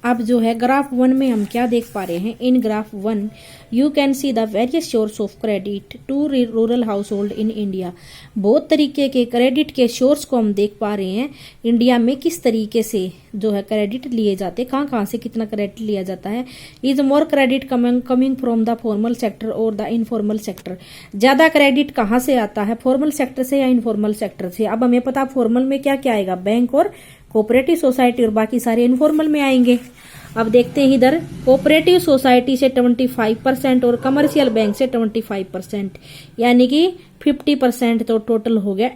अब जो है ग्राफ 1 में हम क्या देख पा रहे हैं, इन graph 1 you can see the various source of credit to rural household in India. बहुत तरीके के क्रेडिट के सोर्स को हम देख पा रहे हैं इंडिया में, किस तरीके से जो है क्रेडिट लिए जाते हैं, कहाँ से कितना क्रेडिट लिया जाता है। Is more credit coming from the formal sector और द इनफॉर्मल सेक्टर। ज्यादा क्रेडिट कहाँ से आता है, फॉर्मल सेक्टर से या इनफॉर्मल सेक्टर से। अब हमें पता फॉर्मल में क्या क्या आएगा, बैंक और कोऑपरेटिव सोसाइटी, और बाकी सारे इनफॉर्मल में आएंगे। अब देखते हैं इधर, कोऑपरेटिव सोसाइटी से 25% और कमर्शियल बैंक से 25%, यानी कि 50% तो टोटल हो गया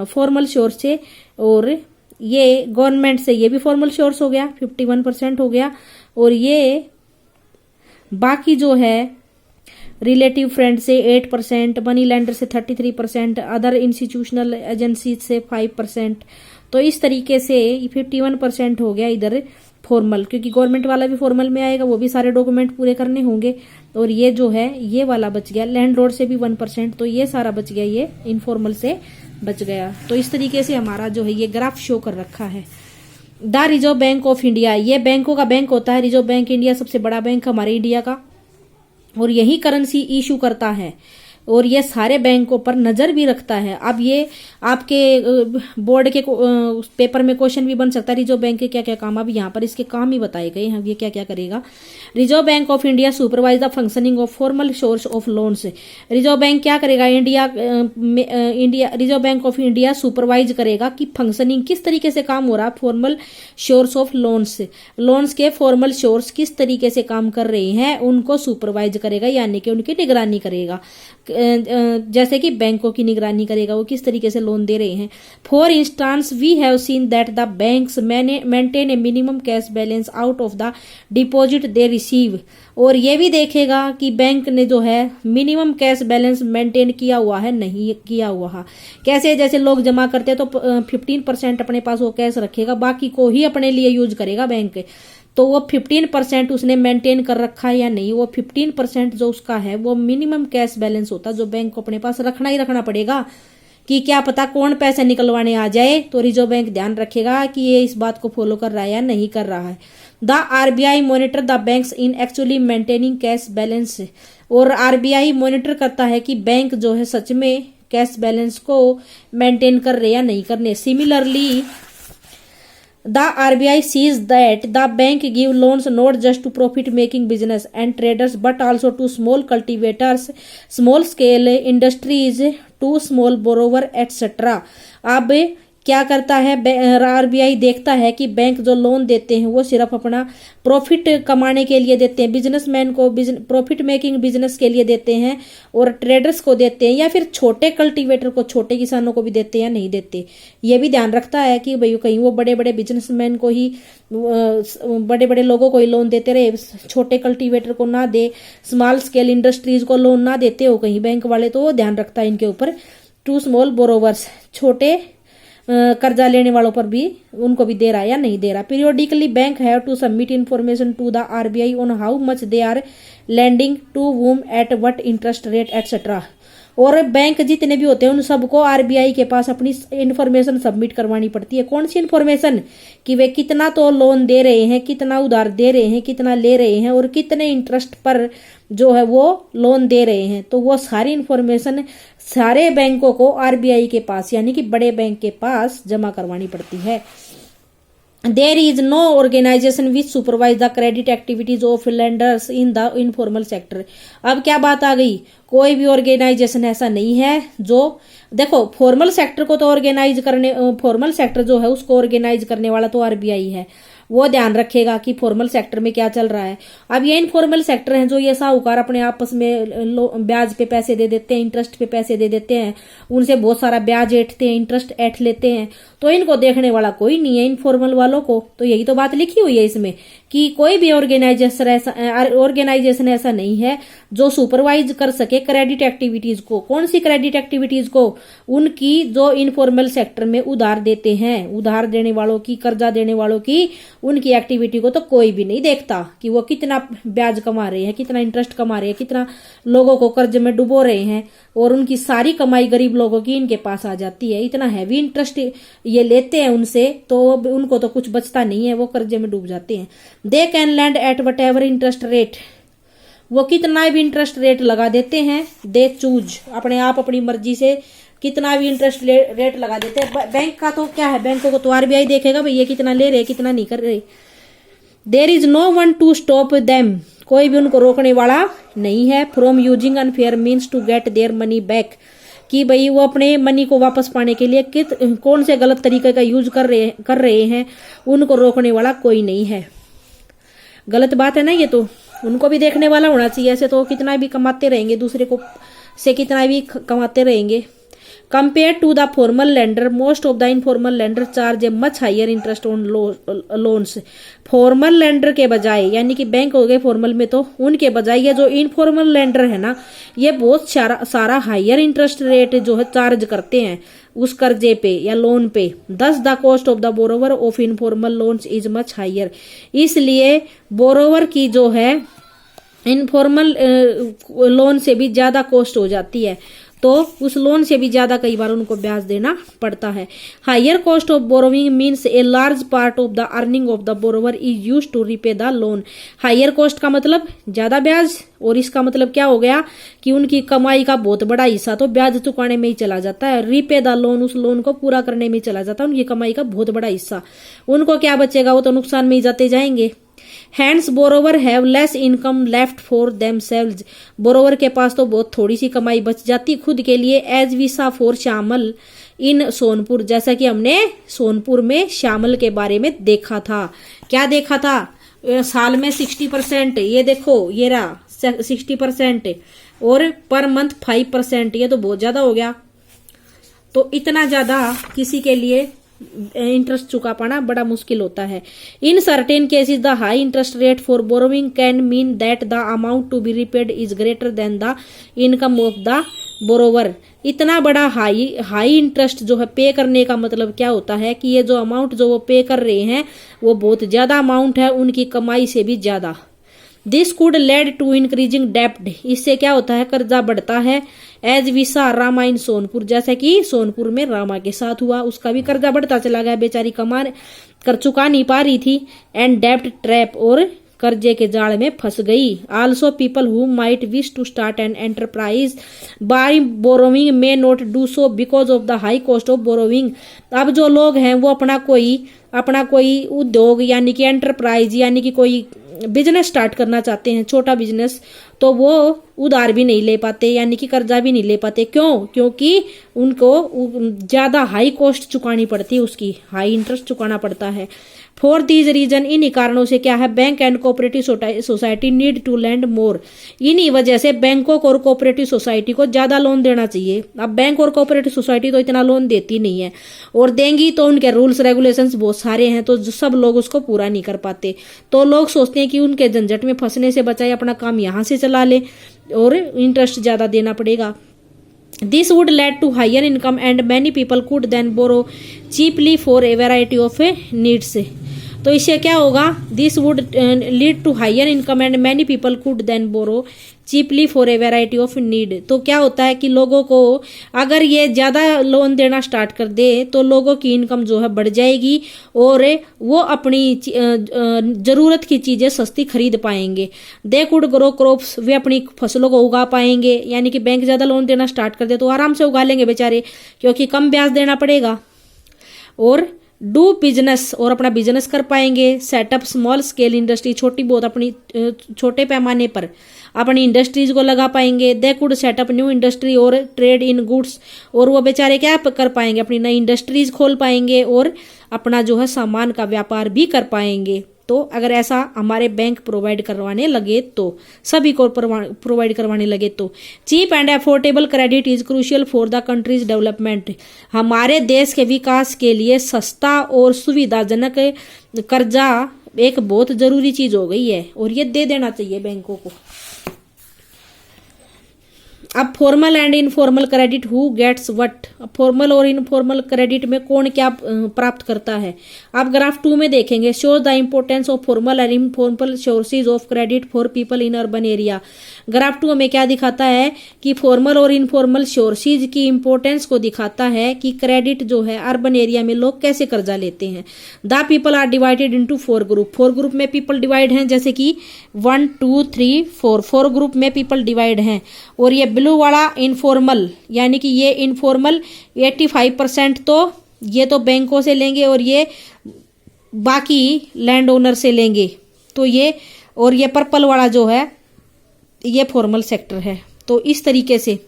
फॉर्मल सोर्स से। और ये गवर्नमेंट से, ये भी फॉर्मल सोर्स हो गया, 51% हो गया। और ये बाकी जो है रिलेटिव फ्रेंड से 8%, मनी लेंडर से 33%, अदर इंस्टीट्यूशनल एजेंसी से 5%। तो इस तरीके से 51% हो गया इधर फॉर्मल, क्योंकि गवर्नमेंट वाला भी फॉर्मल में आएगा, वो भी सारे डॉक्यूमेंट पूरे करने होंगे। और ये जो है ये वाला बच गया, लैंडलॉर्ड से भी 1%, तो ये सारा बच गया, ये इनफॉर्मल से बच गया। तो इस तरीके से हमारा जो है ये ग्राफ शो कर रखा है। The reserve bank of India, ये बैंकों का बैंक होता है। रिजर्व बैंक इंडिया सबसे बड़ा बैंक हमारे इंडिया का, और यही करेंसी इशू करता है और ये सारे बैंकों पर नजर भी रखता है। अब ये आपके बोर्ड के पेपर में क्वेश्चन भी बन सकता है, रिजर्व बैंक के क्या क्या काम। अब यहाँ पर इसके काम ही बताए गए हैं, ये क्या क्या करेगा। Reserve bank of India supervise the functioning of formal source of loans. Reserve bank क्या करेगा, reserve bank of India supervise करेगा कि फंक्शनिंग किस तरीके से काम हो रहा है, फॉर्मल सोर्स ऑफ लोन्स के फॉर्मल सोर्स किस तरीके से काम कर रहे हैं, उनको सुपरवाइज करेगा, यानी कि उनकी निगरानी करेगा। जैसे कि बैंकों की निगरानी करेगा, वो किस तरीके से लोन दे रहे हैं। For instance we have seen that the banks maintain a minimum cash balance out of the deposit they receive. और ये भी देखेगा कि बैंक ने जो है मिनिमम कैश बैलेंस मेंटेन किया हुआ है, नहीं किया हुआ है। कैसे, जैसे लोग जमा करते हैं तो 15% अपने पास वो कैश रखेगा, बाकी को ही अपने लिए यूज करेगा बैंक। तो वो 15% उसने मेंटेन कर रखा है या नहीं, वो 15% जो उसका है वो मिनिमम कैश बैलेंस होता है, जो बैंक को अपने पास रखना ही रखना पड़ेगा, कि क्या पता कौन पैसे निकलवाने आ जाए। तो रिजर्व बैंक ध्यान रखेगा कि ये इस बात को फॉलो कर रहा है या नहीं कर रहा है। The RBI monitor the banks in actually maintaining cash balance. और आरबीआई मॉनिटर करता है कि बैंक जो है सच में कैश बैलेंस को मेंटेन कर रहे या नहीं करने। Similarly the RBI sees that the bank give loans not just to profit making business and traders but also to small cultivators, small scale industries, to small borrower etc. अब क्या करता है, आरबीआई देखता है कि बैंक जो loan देते हैं वो सिर्फ अपना प्रॉफिट कमाने के लिए देते हैं, बिजनेसमैन को प्रॉफिट मेकिंग बिजनेस के लिए देते हैं, और ट्रेडर्स को देते हैं, या फिर छोटे कल्टीवेटर को, छोटे किसानों को भी देते हैं या नहीं देते। ये भी ध्यान रखता है कि भाई कहीं वो बड़े बड़े बिजनेसमैन को ही, बड़े बड़े लोगों को ही लोन देते रहे, छोटे कल्टीवेटर को ना दे, स्मॉल स्केल इंडस्ट्रीज को लोन ना देते हो कहीं बैंक वाले, तो वो ध्यान रखता है इनके ऊपर। टू स्मॉल बोरोवर्स, छोटे कर्जा लेने वालों पर भी, उनको भी दे रहा है या नहीं दे रहा। Periodically bank have to submit information to the RBI on how much they are lending to whom at what interest rate etcetera. और बैंक जितने भी होते हैं उन सबको आरबीआई के पास अपनी इन्फॉर्मेशन सबमिट करवानी पड़ती है। कौन सी इन्फॉर्मेशन, कि वे कितना तो लोन दे रहे हैं, कितना उधार दे रहे हैं, कितना ले रहे हैं, और कितने इंटरेस्ट पर जो है वो लोन दे रहे हैं। तो वो सारी इन्फॉर्मेशन सारे बैंकों को आरबीआई के पास, यानी कि बड़े बैंक के पास जमा करवानी पड़ती है। There is no organization which supervise the credit activities of lenders in the informal sector. अब क्या बात आ गई, कोई भी ऑर्गेनाइजेशन ऐसा नहीं है जो, देखो फॉर्मल सेक्टर को तो ऑर्गेनाइज करने, फॉर्मल सेक्टर जो है उसको ऑर्गेनाइज करने वाला तो आरबीआई है, वो ध्यान रखेगा कि फॉर्मल सेक्टर में क्या चल रहा है। अब ये इनफॉर्मल सेक्टर हैं जो ये साहूकार अपने आपस में ब्याज पे पैसे दे देते हैं, इंटरेस्ट पे पैसे दे देते हैं, उनसे बहुत सारा ब्याज ऐंठते हैं, इंटरेस्ट ऐंठ लेते हैं, तो इनको देखने वाला कोई नहीं है इनफॉर्मल वालों को। तो यही तो बात लिखी हुई है इसमें कि कोई भी ऑर्गेनाइजेशन ऐसा नहीं है जो सुपरवाइज कर सके क्रेडिट एक्टिविटीज को। कौन सी क्रेडिट एक्टिविटीज को, उनकी जो इनफॉर्मल सेक्टर में उधार देते हैं, उधार देने वालों की, कर्जा देने वालों की, उनकी एक्टिविटी को तो कोई भी नहीं देखता कि वो कितना ब्याज कमा रहे हैं, कितना इंटरेस्ट कमा रहे हैं, कितना लोगों को कर्ज में डुबो रहे हैं, और उनकी सारी कमाई गरीब लोगों की इनके पास आ जाती है। इतना हैवी इंटरेस्ट ये लेते हैं उनसे, तो उनको तो कुछ बचता नहीं है, वो कर्जे में डूब जाते हैं। They can land at what ever interest rate, वो कितना भी इंटरेस्ट रेट लगा देते हैं। दे चूज, अपने आप अपनी मर्जी से कितना भी इंटरेस्ट रेट लगा देते हैं। बैंक का तो क्या है, बैंकों को तो आरबीआई देखेगा भाई ये कितना ले रहे, कितना नहीं कर रहे। There is no one to stop them, कोई भी उनको रोकने वाला नहीं है। From using unfair means to get their money back, कि भाई वो अपने मनी को वापस पाने के लिए कौन से गलत तरीके का यूज कर रहे हैं, उनको रोकने वाला कोई नहीं है। गलत बात है ना ये, तो उनको भी देखने वाला होना चाहिए। ऐसे तो कितना भी कमाते रहेंगे, दूसरे को से कितना भी कमाते रहेंगे। Compare to the formal lender, most of the informal lender charge a much higher interest on loans. Formal lender के बजाय, यानी कि बैंक हो गए फॉर्मल में, तो उनके बजाय ये जो इनफॉर्मल लेंडर है ना, ये बहुत सारा हायर इंटरेस्ट रेट जो है चार्ज करते हैं उस कर्जे पे या लोन पे। Thus the cost of the borrower of informal loans is much higher, इसलिए बोरोवर की जो है इनफॉर्मल लोन से भी ज्यादा कॉस्ट हो जाती है, तो उस लोन से भी ज्यादा कई बार उनको ब्याज देना पड़ता है। Higher cost of borrowing means a large part of the earning of the borrower is used to repay the loan. Higher cost का मतलब ज्यादा ब्याज, और इसका मतलब क्या हो गया कि उनकी कमाई का बहुत बड़ा हिस्सा तो ब्याज चुकाने में ही चला जाता है। रिपे द लोन, उस लोन को पूरा करने में चला जाता है उनकी कमाई का बहुत बड़ा हिस्सा। उनको क्या बचेगा, वो तो नुकसान में ही जाते जाएंगे। Hands borrower have less income left for themselves, borrower के पास तो बहुत थोड़ी सी कमाई बच जाती खुद के लिए। As we saw for Shyamal in Sonpur, जैसा कि हमने सोनपुर में श्यामल के बारे में देखा था। क्या देखा था, साल में 60%, ये देखो ये रहा 60%, और पर मंथ 5%, ये तो बहुत ज्यादा हो गया। तो इतना ज्यादा किसी के लिए इंटरेस्ट चुका पाना बड़ा मुश्किल होता है। In certain cases the high interest rate for borrowing can mean that the amount to be repaid is greater than the income of the borrower. इतना बड़ा हाई इंटरेस्ट जो है पे करने का मतलब क्या होता है कि ये जो अमाउंट जो वो पे कर रहे हैं वो बहुत ज्यादा अमाउंट है, उनकी कमाई से भी ज्यादा। This could led to increasing डेप्ट, इससे क्या होता है, कर्जा बढ़ता है। एज वी सा रामा इन सोनपुर, जैसे कि सोनपुर में रामा के साथ हुआ, उसका भी कर्जा बढ़ता चला गया, बेचारी कर चुका नहीं पा रही थी। एंड डेप्ट ट्रैप, और कर्जे के जाल में फंस गई। Also people who might wish to start an enterprise by borrowing may not do so because of the high cost of borrowing. अब जो लोग हैं वो अपना कोई उद्योग यानी कि एंटरप्राइज यानी कि कोई बिजनेस स्टार्ट करना चाहते हैं, छोटा बिजनेस, तो वो उधार भी नहीं ले पाते, यानी कि कर्जा भी नहीं ले पाते। क्यों? क्योंकि उनको ज्यादा हाई कॉस्ट चुकानी पड़ती है, उसकी हाई इंटरेस्ट चुकाना पड़ता है। फॉर दीज रीजन, इन्हीं कारणों से क्या है, bank and cooperative society need to lend more. इन्हीं वजह से बैंकों को और कोऑपरेटिव सोसाइटी को ज्यादा लोन देना चाहिए। अब बैंक और कोऑपरेटिव सोसाइटी तो इतना लोन देती नहीं है, और देंगी तो उनके रूल्स रेगुलेशंस बहुत सारे हैं, तो सब लोग उसको पूरा नहीं कर पाते। तो लोग सोचते हैं कि उनके झंझट में फंसने से बचाए अपना काम यहां से चला ले, और इंटरेस्ट ज्यादा देना पड़ेगा। This would lead to higher income and many people could then borrow cheaply for a variety of needs. तो इससे क्या होगा, this would lead to higher income and many people could then borrow cheaply for a variety of need. तो क्या होता है कि लोगों को अगर ये ज्यादा लोन देना स्टार्ट कर दे तो लोगों की इनकम जो है बढ़ जाएगी, और वो अपनी जरूरत की चीजें सस्ती खरीद पाएंगे। दे कुड ग्रो क्रॉप्स, वे अपनी फसलों को उगा पाएंगे, यानी कि बैंक ज्यादा लोन देना स्टार्ट कर दे तो आराम से उगा लेंगे बेचारे, क्योंकि कम ब्याज देना पड़ेगा। और डू बिजनेस, और अपना बिजनेस कर पाएंगे। सेटअप स्मॉल स्केल इंडस्ट्री, छोटी बहुत अपनी छोटे पैमाने पर अपनी इंडस्ट्रीज को लगा पाएंगे। They could setup new industry और ट्रेड इन गुड्स, और वो बेचारे क्या कर पाएंगे, अपनी नई इंडस्ट्रीज खोल पाएंगे और अपना जो है सामान का व्यापार भी कर पाएंगे। तो अगर ऐसा हमारे बैंक प्रोवाइड करवाने लगे तो, सभी को प्रोवाइड करवाने लगे तो। Cheap and affordable credit is crucial for the country's development. हमारे देश के विकास के लिए सस्ता और सुविधाजनक कर्जा एक बहुत जरूरी चीज हो गई है, और ये दे देना चाहिए बैंकों को। अब formal and informal credit who gets what, formal और इनफॉर्मल क्रेडिट में कौन क्या प्राप्त करता है। अब ग्राफ 2 में देखेंगे, shows the importance of formal and informal sources of credit for people in urban area. Graph 2 में क्या दिखाता है कि फॉर्मल और इनफॉर्मल सोर्सेज की इंपॉर्टेंस को दिखाता है कि क्रेडिट जो है अर्बन एरिया में लोग कैसे कर्जा लेते हैं। The people are divided into 4 group, 4 group में पीपल डिवाइड हैं, जैसे कि 1 2 3 4 ग्रुप में पीपल डिवाइड हैं। और ये ब्लू वाला इनफॉर्मल, यानी कि ये इनफॉर्मल 85% तो ये तो बैंकों से लेंगे और ये बाकी लैंड ओनर से लेंगे, तो ये, और ये पर्पल वाला जो है ये फॉर्मल सेक्टर है। तो इस तरीके से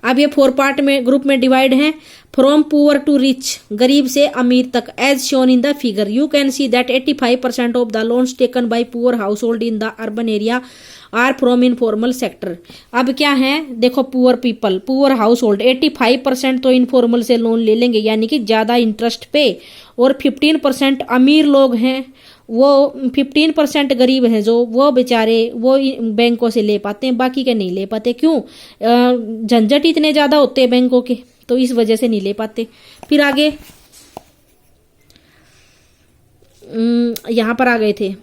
अब ये 4 पार्ट में ग्रुप में डिवाइड हैं। फ्रॉम पुअर टू रिच, गरीब से अमीर तक, as shown in the figure you can see that 85% of the loans taken by poor household in the urban area are from informal sector. अब क्या है, देखो poor people, poor household 85% तो informal से loan ले लेंगे, यानी कि ज्यादा इंटरेस्ट पे, और 15% अमीर लोग हैं, वो 15% गरीब हैं जो वो बेचारे वो बैंकों से ले पाते हैं, बाकी के नहीं ले पाते। क्यों? झंझट इतने ज्यादा होते हैं बैंकों के, तो इस वजह से नहीं ले पाते। फिर आगे यहां पर आ गए थे,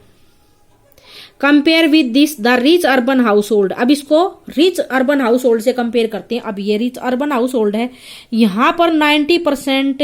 compare with this the rich urban house hold. अब इसको रिच अर्बन हाउस होल्ड से कंपेयर करते हैं। अब ये रिच अर्बन हाउस होल्ड है, यहां पर 90%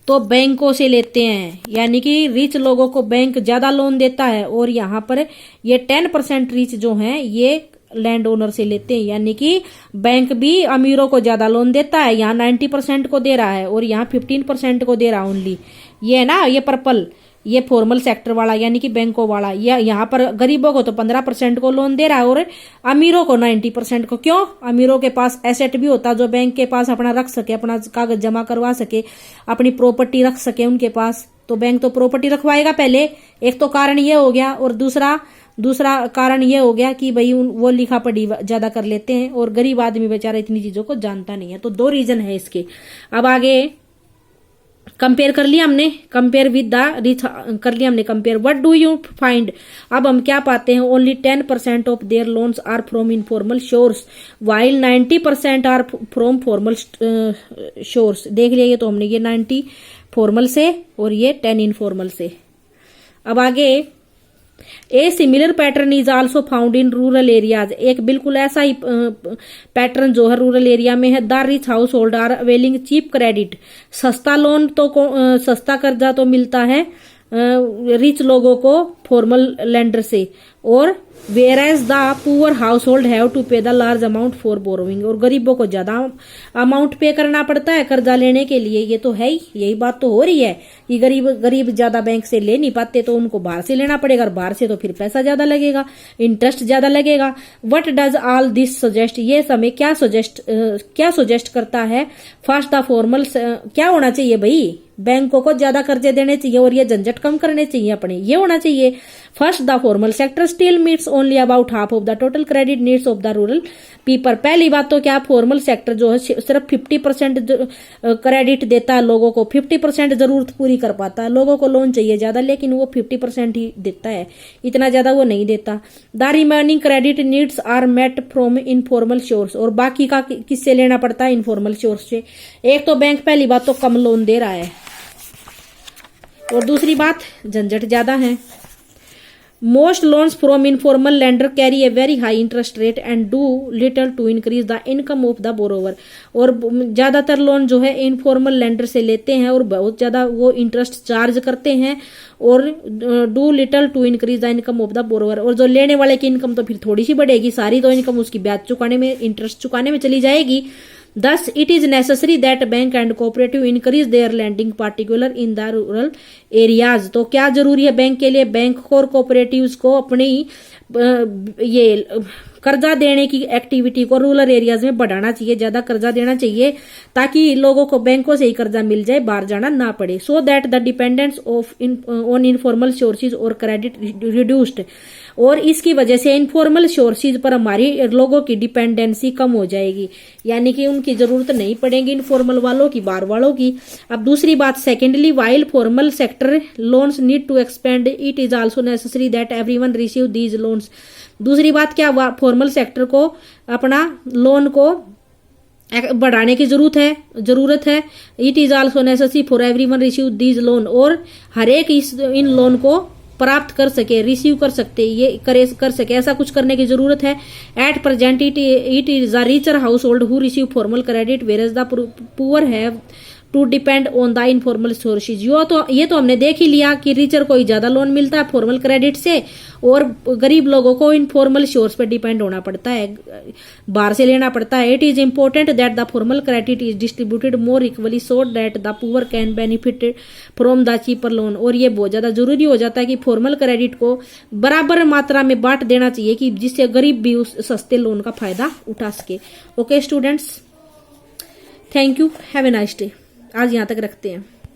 तो बैंकों से लेते हैं, यानी कि रिच लोगों को बैंक ज्यादा लोन देता है, और यहाँ पर ये 10% रिच जो हैं ये लैंड ओनर से लेते हैं, यानी कि बैंक भी अमीरों को ज्यादा लोन देता है। यहाँ 90% को दे रहा है और यहाँ 15% को दे रहा है ओनली। ये है ना, ये पर्पल, ये फॉर्मल सेक्टर वाला यानी कि बैंकों वाला, या यहाँ पर गरीबों को तो 15% को लोन दे रहा है और अमीरों को 90% को। क्यों? अमीरों के पास एसेट भी होता जो बैंक के पास अपना रख सके, अपना कागज जमा करवा सके, अपनी प्रॉपर्टी रख सके उनके पास, तो बैंक तो प्रॉपर्टी रखवाएगा पहले। एक तो कारण ये हो गया, और दूसरा कारण ये हो गया कि भाई वो लिखा पढ़ी ज्यादा कर लेते हैं और गरीब आदमी बेचारा इतनी चीजों को जानता नहीं है। तो 2 रीजन है इसके। अब आगे कंपेयर कर लिया हमने, कंपेयर विद द रिच कर लिया हमने compare. What do you find? अब हम क्या पाते हैं, only 10% of their loans are from informal source while 90% are from formal source. देख लिया, ये तो हमने ये 90 फॉर्मल से और ये 10 इनफॉर्मल से। अब आगे, a similar pattern is also found in rural areas. एक बिल्कुल ऐसा ही पैटर्न जो है रूरल एरिया में है। The rich household are availing cheap credit. सस्ता लोन तो सस्ता कर्जा तो मिलता है रिच लोगों को फॉर्मल लेंडर से, और whereas the poor household have to pay the large amount for borrowing. और गरीबों को ज्यादा अमाउंट पे करना पड़ता है कर्जा लेने के लिए। ये तो है ही, यही बात तो हो रही है कि गरीब ज्यादा बैंक से ले नहीं पाते, तो उनको बाहर से लेना पड़ेगा, और बाहर से तो फिर पैसा ज्यादा लगेगा, इंटरेस्ट ज्यादा लगेगा। What does all this suggest? ये समय क्या सजेस्ट करता है? फर्स्ट द फॉर्मल, क्या होना चाहिए भाई, बैंकों को ज्यादा कर्जे देने चाहिए और ये झंझट कम करने चाहिए अपने, ये होना चाहिए। First the formal sector still meets only about half of the total credit needs of the rural people. पहली बात तो क्या, फॉर्मल सेक्टर जो है सिर्फ 50% क्रेडिट देता है लोगों को, 50% जरूरत पूरी कर पाता है। लोगों को लोन चाहिए ज्यादा, लेकिन वो 50% ही देता है, इतना ज्यादा वो नहीं देता। The remaining credit needs are met from informal source. और बाकी का किससे लेना पड़ता है? इनफॉर्मल सोर्स से। एक तो बैंक पहली बात तो कम लोन दे रहा है, और दूसरी बात झंझट ज्यादा है। Most loans from informal lender carry a very high interest rate and do little to increase the income of the borrower. और ज्यादातर लोन जो है इनफॉर्मल लेंडर से लेते हैं और बहुत ज्यादा वो इंटरेस्ट चार्ज करते हैं, और do little to increase the income of the borrower. और जो लेने वाले की इनकम तो फिर थोड़ी सी बढ़ेगी, सारी तो इनकम उसकी ब्याज चुकाने में, इंटरेस्ट चुकाने में चली जाएगी। Thus, it is necessary that bank and cooperative increase their lending, particular in the rural areas। तो क्या जरूरी है बैंक के लिए? बैंक और कोऑपरेटिव्स को अपनी ये कर्जा देने की एक्टिविटी को रूरल एरियाज में बढ़ाना चाहिए, ज्यादा कर्जा देना चाहिए, ताकि लोगों को बैंकों से ही कर्जा मिल जाए, बाहर जाना ना पड़े। So that the dependence on informal sources और क्रेडिट रिड्यूस्ड। और इसकी वजह से इनफॉर्मल सोर्सेज पर हमारी लोगों की डिपेंडेंसी कम हो जाएगी, यानी कि उनकी जरूरत नहीं पड़ेगी इनफॉर्मल वालों की, बाहर वालों की। अब दूसरी बात, secondly while formal sector sector loans need to expand, it is also necessary that everyone receive these loans. दूसरी बात क्या, फॉर्मल सेक्टर को अपना लोन को बढ़ाने की जरूरत है। It is also necessary for everyone receive these loan, और हर एक इन लोन को प्राप्त कर सके, रिसीव कर सकते, ये कर सके, ऐसा कुछ करने की जरूरत है। At present it is a richer household who receive formal credit where the poor have to depend on the informal sources. ये तो हमने देख ही लिया कि रिचर को ही ज्यादा लोन मिलता है फॉर्मल क्रेडिट से, और गरीब लोगों को इनफॉर्मल सोर्स पर डिपेंड होना पड़ता है, बाहर से लेना पड़ता है। It is important that the formal credit is distributed more equally so that the poor can benefit from the cheaper loan. और ये बहुत ज्यादा जरूरी हो जाता है कि फॉर्मल क्रेडिट को बराबर मात्रा में बांट देना चाहिए, कि जिससे गरीब भी उस सस्ते लोन का फायदा उठा सके। Okay students, thank you, have a nice day. आज यहाँ तक रखते हैं।